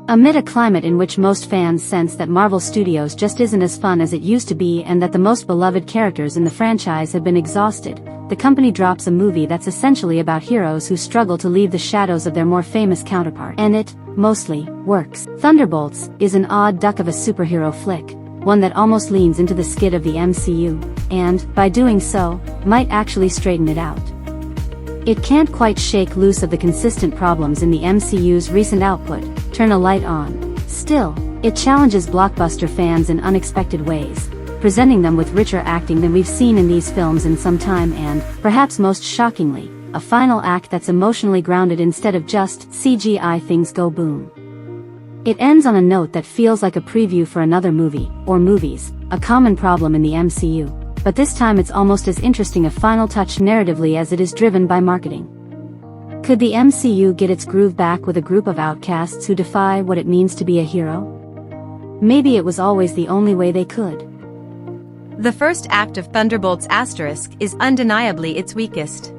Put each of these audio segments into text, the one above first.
Amid a climate in which most fans sense that Marvel Studios just isn't as fun as it used to be and that the most beloved characters in the franchise have been exhausted, the company drops a movie that's essentially about heroes who struggle to leave the shadows of their more famous counterpart. And it, mostly, works. Thunderbolts is an odd duck of a superhero flick, one that almost leans into the skid of the MCU, and, by doing so, might actually straighten it out. It can't quite shake loose of the consistent problems in the MCU's recent output, turn a light on. Still, it challenges blockbuster fans in unexpected ways, presenting them with richer acting than we've seen in these films in some time and, perhaps most shockingly, a final act that's emotionally grounded instead of just CGI things go boom. It ends on a note that feels like a preview for another movie, or movies, a common problem in the MCU. But this time it's almost as interesting a final touch narratively as it is driven by marketing. Could the MCU get its groove back with a group of outcasts who defy what it means to be a hero? Maybe it was always the only way they could. The first act of Thunderbolts * is undeniably its weakest.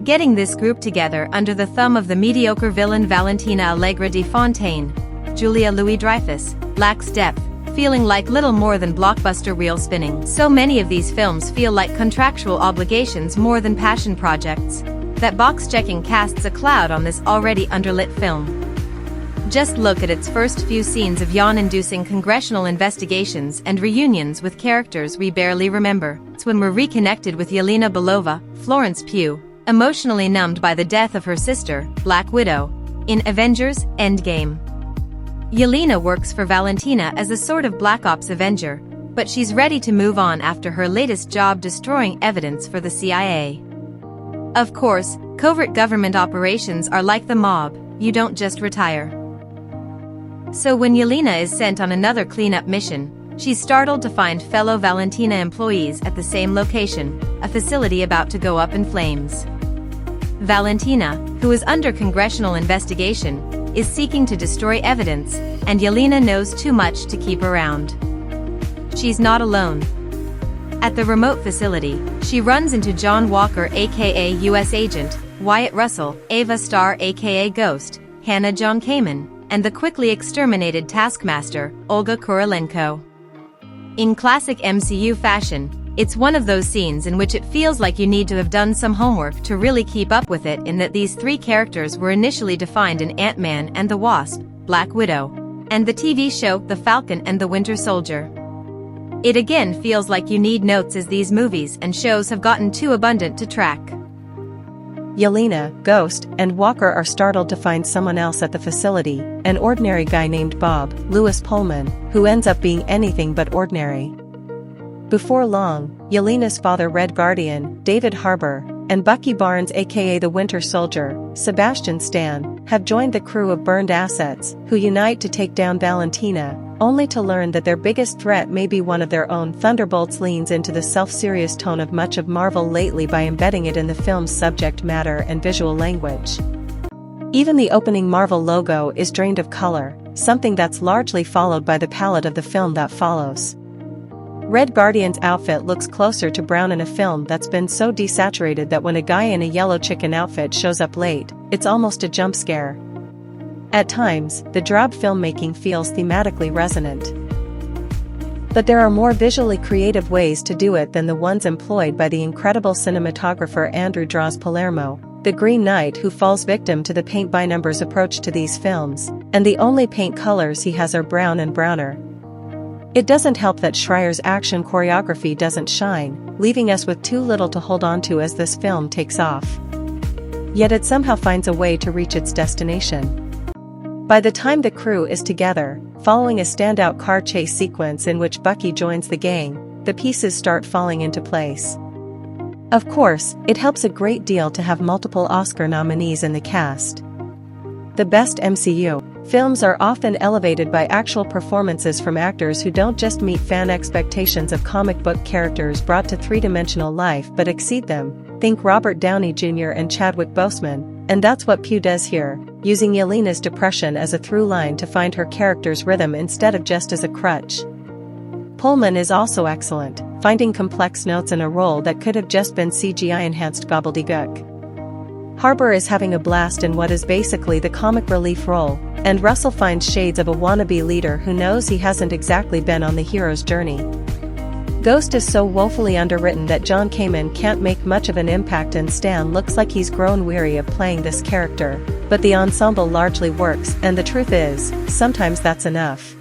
Getting this group together under the thumb of the mediocre villain Valentina Allegra de Fontaine, Julia Louis-Dreyfus, lacks depth, feeling like little more than blockbuster wheel spinning. So many of these films feel like contractual obligations more than passion projects, that box-checking casts a cloud on this already underlit film. Just look at its first few scenes of yawn-inducing congressional investigations and reunions with characters we barely remember. It's when we're reconnected with Yelena Belova, Florence Pugh, emotionally numbed by the death of her sister, Black Widow, in Avengers: Endgame. Yelena works for Valentina as a sort of Black Ops Avenger, but she's ready to move on after her latest job destroying evidence for the CIA. Of course, covert government operations are like the mob, you don't just retire. So when Yelena is sent on another cleanup mission, she's startled to find fellow Valentina employees at the same location, a facility about to go up in flames. Valentina, who is under congressional investigation, is seeking to destroy evidence, and Yelena knows too much to keep around. She's not alone. At the remote facility, she runs into John Walker aka US Agent, Wyatt Russell, Ava Starr aka Ghost, Hannah John Kamen, and the quickly exterminated Taskmaster, Olga Kurylenko. In classic MCU fashion, it's one of those scenes in which it feels like you need to have done some homework to really keep up with it, in that these three characters were initially defined in Ant-Man and the Wasp, Black Widow, and the TV show The Falcon and the Winter Soldier. It again feels like you need notes, as these movies and shows have gotten too abundant to track. Yelena, Ghost, and Walker are startled to find someone else at the facility, an ordinary guy named Bob, Lewis Pullman, who ends up being anything but ordinary. Before long, Yelena's father Red Guardian, David Harbour, and Bucky Barnes aka the Winter Soldier, Sebastian Stan, have joined the crew of burned assets, who unite to take down Valentina, only to learn that their biggest threat may be one of their own. Thunderbolts leans into the self-serious tone of much of Marvel lately by embedding it in the film's subject matter and visual language. Even the opening Marvel logo is drained of color, something that's largely followed by the palette of the film that follows. Red Guardian's outfit looks closer to brown in a film that's been so desaturated that when a guy in a yellow chicken outfit shows up late, it's almost a jump scare. At times, the drab filmmaking feels thematically resonant. But there are more visually creative ways to do it than the ones employed by the incredible cinematographer Andrew Draws Palermo, the Green Knight who falls victim to the paint-by-numbers approach to these films, and the only paint colors he has are brown and browner. It doesn't help that Schreier's action choreography doesn't shine, leaving us with too little to hold on to as this film takes off. Yet it somehow finds a way to reach its destination. By the time the crew is together, following a standout car chase sequence in which Bucky joins the gang, the pieces start falling into place. Of course, it helps a great deal to have multiple Oscar nominees in the cast. The best MCU films are often elevated by actual performances from actors who don't just meet fan expectations of comic book characters brought to three-dimensional life but exceed them. Think Robert Downey Jr. and Chadwick Boseman, and that's what Pugh does here, using Yelena's depression as a through line to find her character's rhythm instead of just as a crutch. Pullman is also excellent, finding complex notes in a role that could have just been CGI-enhanced gobbledygook. Harbour is having a blast in what is basically the comic relief role, and Russell finds shades of a wannabe leader who knows he hasn't exactly been on the hero's journey. Ghost is so woefully underwritten that John Kamen can't make much of an impact, and Stan looks like he's grown weary of playing this character, but the ensemble largely works, and the truth is, sometimes that's enough.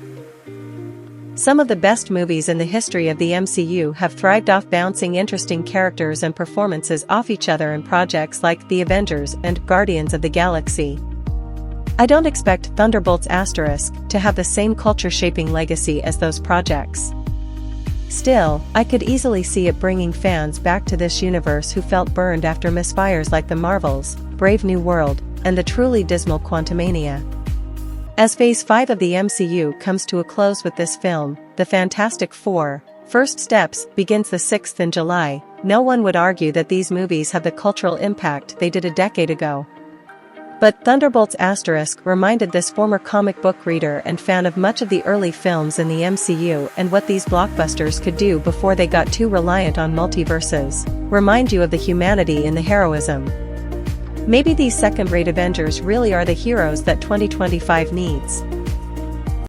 Some of the best movies in the history of the MCU have thrived off bouncing interesting characters and performances off each other in projects like The Avengers and Guardians of the Galaxy. I don't expect Thunderbolts * to have the same culture-shaping legacy as those projects. Still, I could easily see it bringing fans back to this universe who felt burned after misfires like The Marvels, Brave New World, and the truly dismal Quantumania. As Phase 5 of the MCU comes to a close with this film, The Fantastic Four: First Steps begins the 6th in July. No one would argue that these movies have the cultural impact they did a decade ago. But Thunderbolts * reminded this former comic book reader and fan of much of the early films in the MCU and what these blockbusters could do before they got too reliant on multiverses. Remind you of the humanity in the heroism. Maybe these second-rate Avengers really are the heroes that 2025 needs.